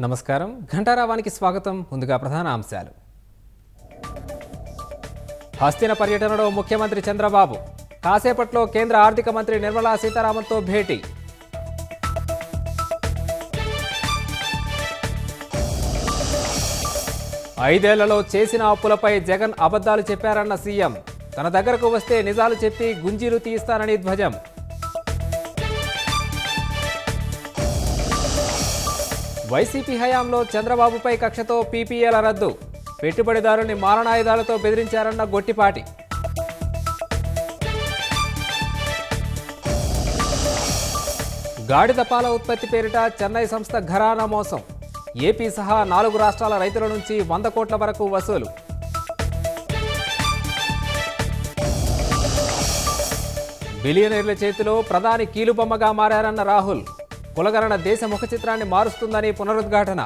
నమస్కారం ఘంటారావానికి స్వాగతం. ముందుగా ప్రధాన అంశాలు. హస్తిన పర్యటనలో ముఖ్యమంత్రి చంద్రబాబు కాసేపట్లో కేంద్ర ఆర్థిక మంత్రి నిర్మలా సీతారామన్తో భేటీ. ఐదేళ్లలో చేసిన అప్పులపై జగన్ అబద్ధాలు చెప్పారన్న సీఎం. తన దగ్గరకు వస్తే నిజాలు చెప్పి గుంజీలు తీయిస్తానని ధ్వజం. వైసీపీ హయాంలో చంద్రబాబుపై కక్షతో పీపీఏల రద్దు. పెట్టుబడిదారుల్ని మారణాయుధాలతో బెదిరించారన్న గొట్టిపాటి. గాడిద పాల ఉత్పత్తి పేరిట చెన్నై సంస్థ ఘరానా మోసం. ఏపీ సహా 4 రాష్ట్రాల రైతుల నుంచి 100 కోట్ల వరకు వసూలు. బిలియనీర్ల చేతిలో ప్రధాని కీలుబొమ్మగా మారారన్న రాహుల్. కులగణన దేశ ముఖ చిత్రాన్ని మారుస్తుందని పునరుద్ఘాటన.